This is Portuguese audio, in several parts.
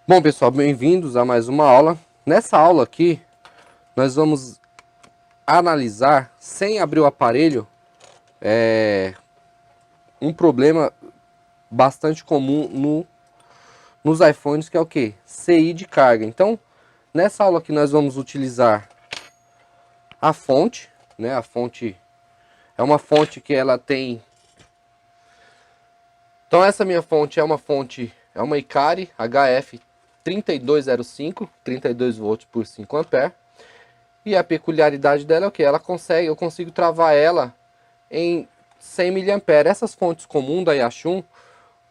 Bom, pessoal, bem-vindos a mais uma aula. Nessa aula aqui, nós vamos analisar, sem abrir o aparelho, um problema bastante comum nos iPhones, que é o que? CI de carga. Então, nessa aula aqui nós vamos utilizar a fonte, né? A fonte é uma fonte que ela tem... Então, essa minha fonte é uma Ikari HF 3205, 32 volts por 5 ampere. E a peculiaridade dela é o que? Eu consigo travar ela em 100 mA. Essas fontes comuns da Yachun,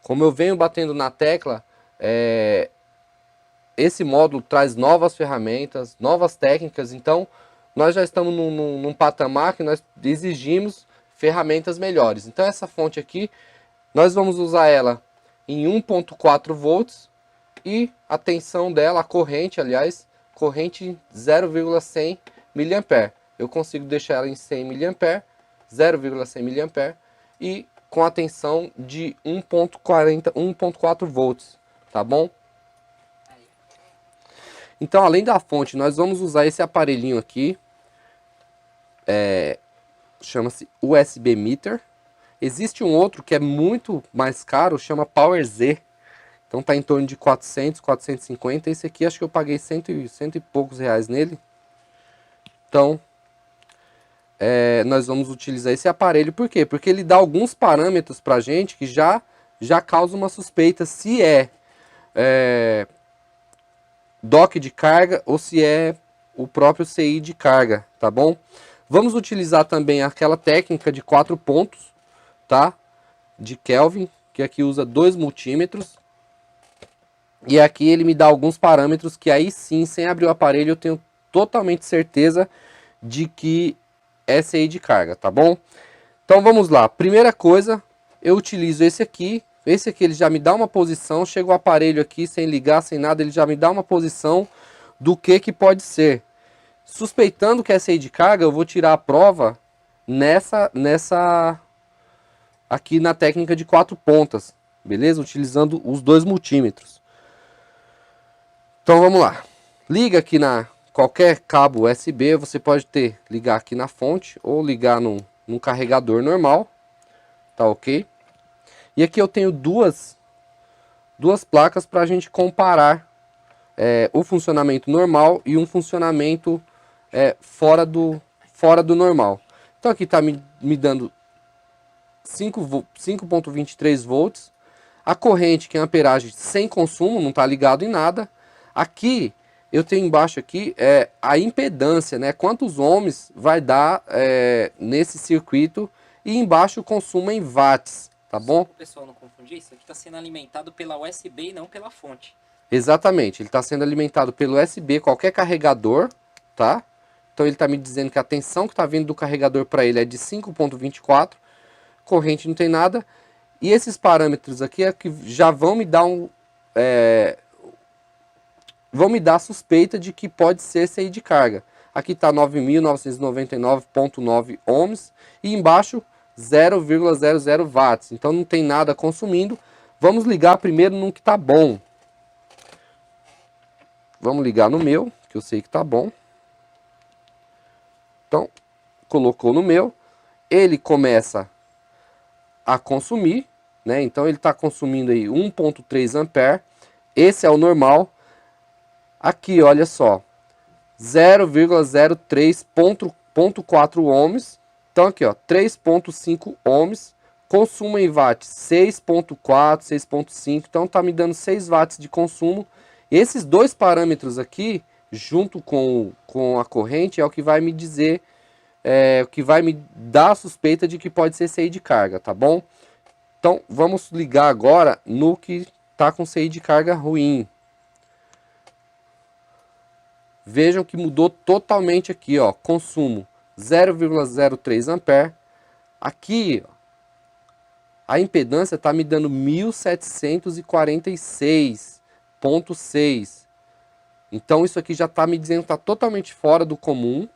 como eu venho batendo na tecla, esse módulo traz novas ferramentas, novas técnicas. Então, nós já estamos num patamar que nós exigimos ferramentas melhores. Então, essa fonte aqui, nós vamos usar ela em 1.4 volts e a tensão dela, a corrente, aliás, corrente 0,100 mA. Eu consigo deixar ela em 100 mA, 0,100 mA e com a tensão de 1.4 volts, tá bom? Então, além da fonte, nós vamos usar esse aparelhinho aqui, chama-se USB Meter. Existe um outro que é muito mais caro, chama Power Z. Então tá em torno de 400, 450. Esse aqui acho que eu paguei cento e poucos reais nele. Então, nós vamos utilizar esse aparelho. Por quê? Porque ele dá alguns parâmetros pra gente que já causa uma suspeita se é dock de carga ou se é o próprio CI de carga, tá bom? Vamos utilizar também aquela técnica de 4 pontos, tá? De Kelvin, que aqui usa 2 multímetros. E aqui ele me dá alguns parâmetros que aí sim, sem abrir o aparelho, eu tenho totalmente certeza de que é CI de carga, tá bom? Então vamos lá. Primeira coisa, eu utilizo esse aqui. Esse aqui ele já me dá uma posição. Chega o aparelho aqui sem ligar, sem nada, ele já me dá uma posição do que pode ser. Suspeitando que é CI de carga, eu vou tirar a prova aqui na técnica de 4 pontas, beleza? Utilizando os 2 multímetros. Então vamos lá. Liga aqui na qualquer cabo USB, você pode ligar aqui na fonte ou ligar num carregador normal, tá ok? E aqui eu tenho duas placas para a gente comparar o funcionamento normal e um funcionamento fora do normal. Então aqui está me dando 5.23 volts. A corrente, que é a amperagem sem consumo, não está ligado em nada. Aqui eu tenho embaixo aqui a impedância, né? Quantos ohms vai dar nesse circuito, e embaixo o consumo em watts, tá bom? Só para o pessoal não confundir, isso aqui está sendo alimentado pela USB e não pela fonte. Exatamente, ele está sendo alimentado pelo USB, qualquer carregador, tá? Então ele está me dizendo que a tensão que está vindo do carregador para ele é de 5.24, corrente não tem nada. E esses parâmetros aqui é que já vão me dar vão me dar a suspeita de que pode ser CI de carga. Aqui está 9.999.9 ohms e embaixo 0,00 watts. Então não tem nada consumindo. Vamos ligar primeiro no que está bom. Vamos ligar no meu, que eu sei que está bom. Então, colocou no meu. Ele começa a consumir, né? Então ele está consumindo aí 1.3 ampere. Esse é o normal. Aqui, olha só, 0,03.4 ohms. Então aqui, ó, 3.5 ohms. Consumo em watts 6.4, 6.5. Então tá me dando 6 watts de consumo. Esses dois parâmetros aqui, junto com a corrente, é o que vai me dizer, o que vai me dar a suspeita de que pode ser CI de carga, tá bom? Então vamos ligar agora no que tá com CI de carga ruim. Vejam que mudou totalmente aqui, ó, consumo 0,03 ampere. Aqui, ó, a impedância está me dando 1746.6. Então isso aqui já está me dizendo que está totalmente fora do comum.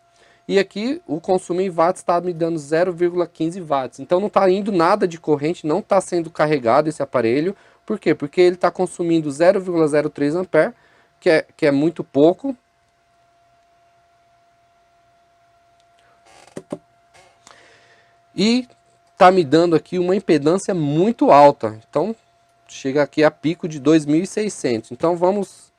E aqui o consumo em watts está me dando 0,15 watts. Então não está indo nada de corrente, não está sendo carregado esse aparelho, Por quê? Porque ele está consumindo 0,03 ampere, que é muito pouco. E tá me dando aqui uma impedância muito alta. Então, chega aqui a pico de 2.600. Então, vamos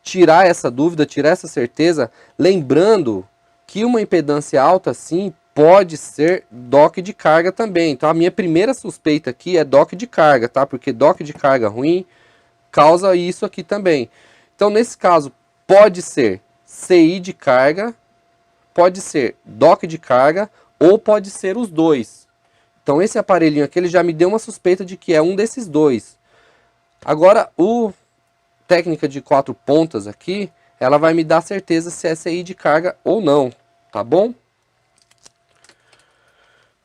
tirar essa dúvida, tirar essa certeza, lembrando que uma impedância alta, sim, pode ser dock de carga também. Então, a minha primeira suspeita aqui é dock de carga, tá? Porque dock de carga ruim causa isso aqui também. Então, nesse caso, pode ser CI de carga, pode ser dock de carga, ou pode ser os dois. Então, esse aparelhinho aqui, ele já me deu uma suspeita de que é um desses dois. Agora, o técnica de 4 pontas aqui, ela vai me dar certeza se é CI de carga ou não, tá bom?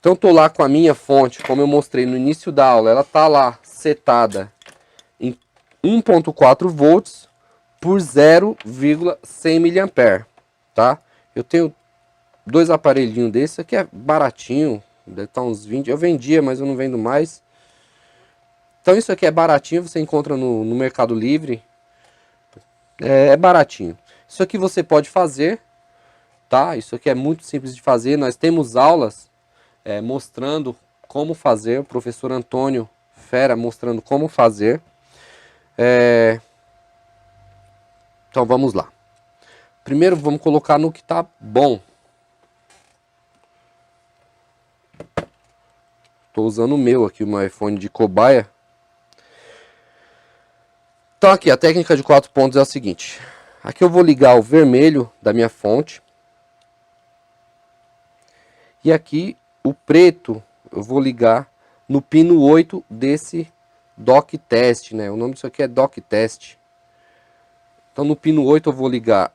Então, tô lá com a minha fonte, como eu mostrei no início da aula, ela tá lá setada em 1.4 volts por 0,100 mA, tá? Eu tenho dois aparelhinhos desses, aqui é baratinho, deve estar uns 20, eu vendia, mas eu não vendo mais. Então isso aqui é baratinho, você encontra no Mercado Livre, é baratinho. Isso aqui você pode fazer, tá? Isso aqui é muito simples de fazer, nós temos aulas mostrando como fazer, o professor Antônio Fera mostrando como fazer. Então vamos lá. Primeiro vamos colocar no que tá bom. Estou usando o meu aqui, o meu iPhone de cobaia. Então aqui, a técnica de 4 pontos é a seguinte. Aqui eu vou ligar o vermelho da minha fonte. E aqui o preto eu vou ligar no pino 8 desse dock test, né? O nome disso aqui é dock test. Então no pino 8 eu vou ligar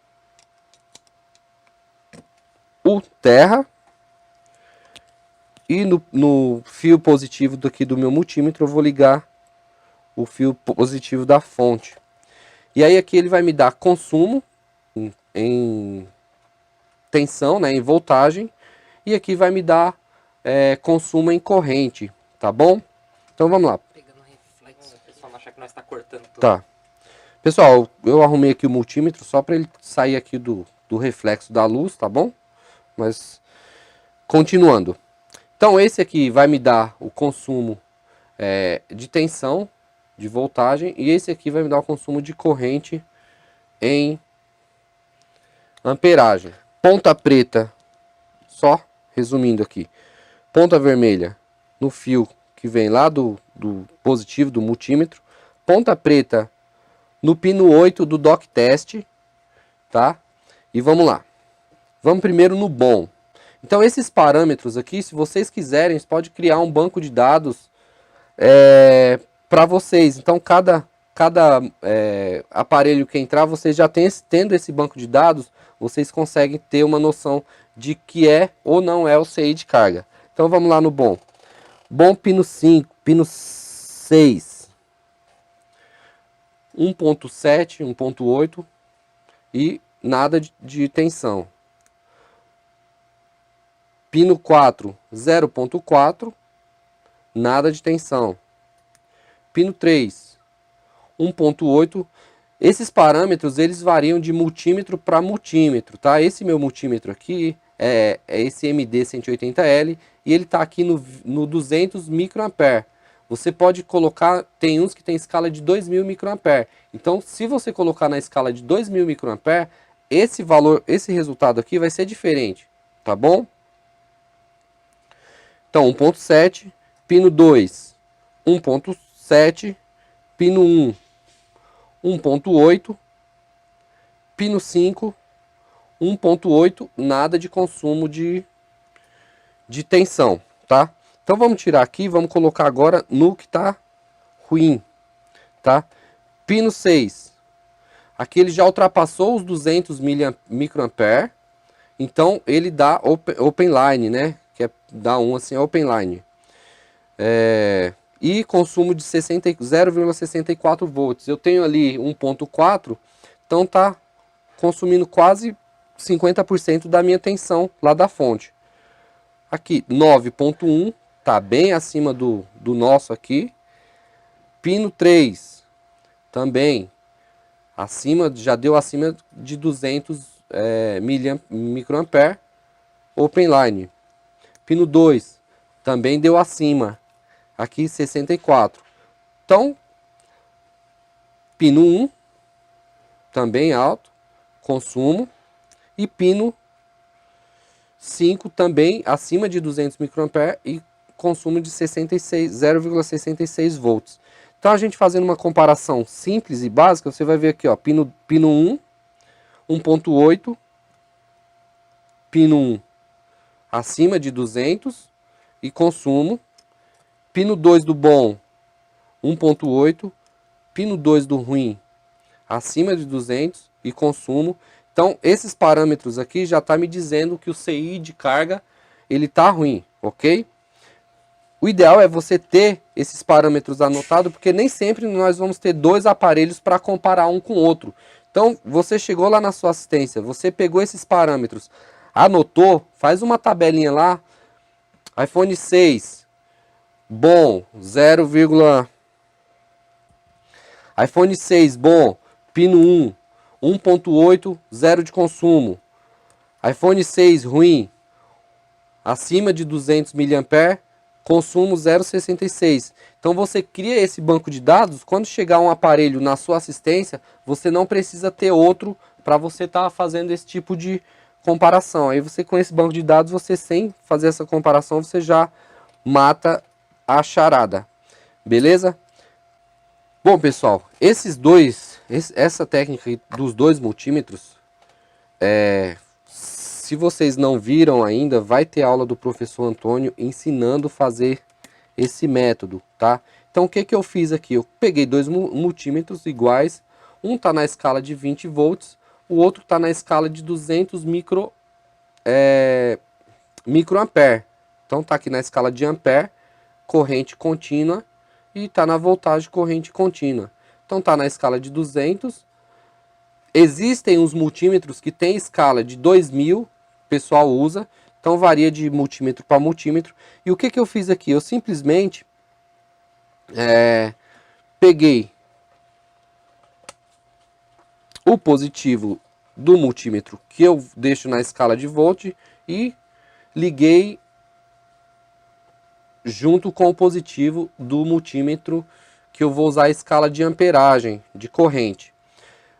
o terra. E no fio positivo daqui do meu multímetro eu vou ligar o fio positivo da fonte. E aí aqui ele vai me dar consumo em tensão, né, em voltagem. E aqui vai me dar consumo em corrente, tá bom? Então vamos lá. Pegando reflexo, o pessoal não achar que nós está cortando tudo. Tá. Pessoal, eu arrumei aqui o multímetro só para ele sair aqui do reflexo da luz, tá bom? Mas continuando. Então esse aqui vai me dar o consumo de tensão, de voltagem, e esse aqui vai me dar o consumo de corrente em amperagem. Ponta preta, só resumindo aqui, ponta vermelha no fio que vem lá do positivo do multímetro, ponta preta no pino 8 do dock test, tá? E vamos lá. Vamos primeiro no bom. Então esses parâmetros aqui, se vocês quiserem, você pode criar um banco de dados para vocês. Então cada aparelho que entrar, vocês já tendo esse banco de dados, vocês conseguem ter uma noção de que é ou não é o CI de carga. Então vamos lá no bom. Bom pino 5, pino 6, 1.7, 1.8 e nada de tensão. Pino 4, 0.4, nada de tensão. Pino 3, 1.8. Esses parâmetros, eles variam de multímetro para multímetro, tá? Esse meu multímetro aqui é esse MD180L e ele está aqui no 200 microampere. Você pode colocar, tem uns que tem escala de 2.000 microampere. Então, se você colocar na escala de 2.000 microampere, esse valor, esse resultado aqui vai ser diferente, tá bom? Então, 1.7, pino 2, 1.7, pino 1, 1.8, pino 5, 1.8, nada de consumo de tensão, tá? Então vamos tirar aqui, vamos colocar agora no que está ruim, tá? Pino 6, aqui ele já ultrapassou os 200 microampere, então ele dá open line, né? Que é dar um assim, open line. E consumo de 0,64 volts. Eu tenho ali 1.4, então tá consumindo quase 50% da minha tensão lá da fonte. Aqui 9.1, tá bem acima do nosso aqui. Pino 3, também, já deu acima de 200 microampere, open line. Pino 2, também deu acima, aqui 64. Então, pino 1, também alto, consumo. E pino 5, também acima de 200 microampere e consumo de 0,66 volts. Então, a gente fazendo uma comparação simples e básica, você vai ver aqui, ó, pino 1, 1.8, pino 1 acima de 200 e consumo, pino 2 do bom 1.8, pino 2 do ruim acima de 200 e consumo. Então, esses parâmetros aqui já está me dizendo que o CI de carga ele está ruim, ok? O ideal é você ter esses parâmetros anotados, porque nem sempre nós vamos ter dois aparelhos para comparar um com o outro. Então, você chegou lá na sua assistência, você pegou esses parâmetros, anotou, faz uma tabelinha lá, iPhone 6, bom, iPhone 6, bom, pino 1, 1.8, 0 de consumo. iPhone 6, ruim, acima de 200 mAh, consumo 0,66. Então você cria esse banco de dados, quando chegar um aparelho na sua assistência, você não precisa ter outro para você estar fazendo esse tipo de comparação. Aí você com esse banco de dados, você sem fazer essa comparação, você já mata a charada. Beleza? Bom, pessoal, essa técnica dos dois multímetros, se vocês não viram ainda, vai ter aula do professor Antônio ensinando a fazer esse método, tá? Então, o que que eu fiz aqui? Eu peguei dois multímetros iguais, um está na escala de 20 volts, o outro está na escala de 200 microampere. Então, está aqui na escala de ampere, corrente contínua, e está na voltagem corrente contínua. Então está na escala de 200. Existem os multímetros que tem escala de 2000, o pessoal usa. Então varia de multímetro para multímetro. E o que que eu fiz aqui? Eu simplesmente peguei o positivo do multímetro que eu deixo na escala de volt e liguei junto com o positivo do multímetro que eu vou usar a escala de amperagem, de corrente.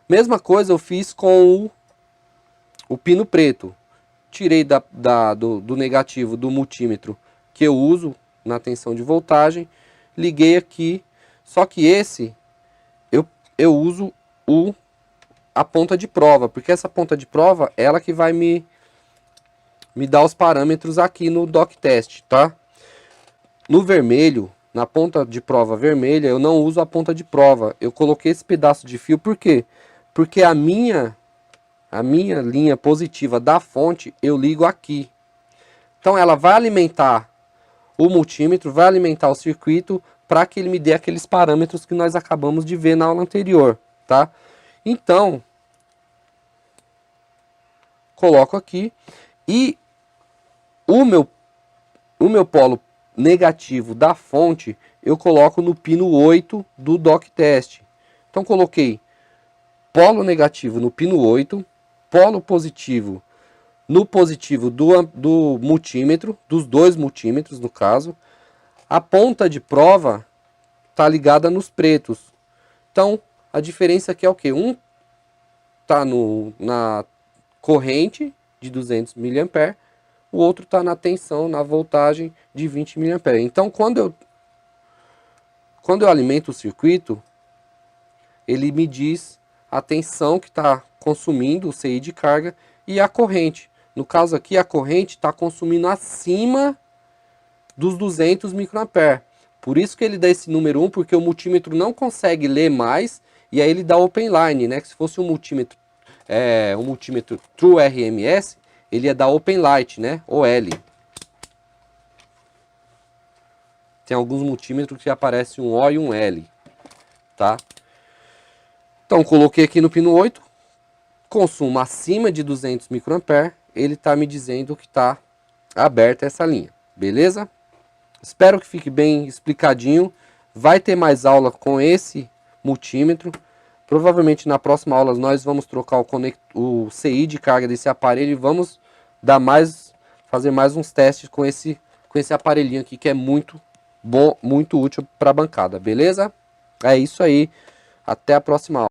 Mesma coisa eu fiz com o pino preto. Tirei do negativo do multímetro que eu uso na tensão de voltagem, liguei aqui, só que esse eu uso a ponta de prova, porque essa ponta de prova ela que vai me dar os parâmetros aqui no dock test, tá? No vermelho, na ponta de prova vermelha, eu não uso a ponta de prova. Eu coloquei esse pedaço de fio, por quê? Porque a minha linha positiva da fonte, eu ligo aqui. Então ela vai alimentar o multímetro, vai alimentar o circuito, para que ele me dê aqueles parâmetros que nós acabamos de ver na aula anterior, tá? Então, coloco aqui, e o meu polo negativo da fonte, eu coloco no pino 8 do dock test. Então coloquei polo negativo no pino 8, polo positivo no positivo do multímetro, dos dois multímetros no caso. A ponta de prova está ligada nos pretos. Então a diferença aqui é o que? Um está na corrente de 200 mA, o outro está na tensão, na voltagem de 20 mA. Então, quando eu alimento o circuito, ele me diz a tensão que está consumindo, o CI de carga, e a corrente. No caso aqui, a corrente está consumindo acima dos 200 microampere. Por isso que ele dá esse número 1, porque o multímetro não consegue ler mais, e aí ele dá open line, né? Que se fosse um multímetro True RMS, ele ia dar Open Light, né? OL. Tem alguns multímetros que aparece um O e um L, tá? Então, coloquei aqui no pino 8, consumo acima de 200 microampere, ele está me dizendo que está aberta essa linha, beleza? Espero que fique bem explicadinho. Vai ter mais aula com esse multímetro. Provavelmente na próxima aula nós vamos trocar o CI de carga desse aparelho e vamos fazer mais uns testes com esse aparelhinho aqui, que é muito bom, muito útil para a bancada, beleza? É isso aí, até a próxima aula.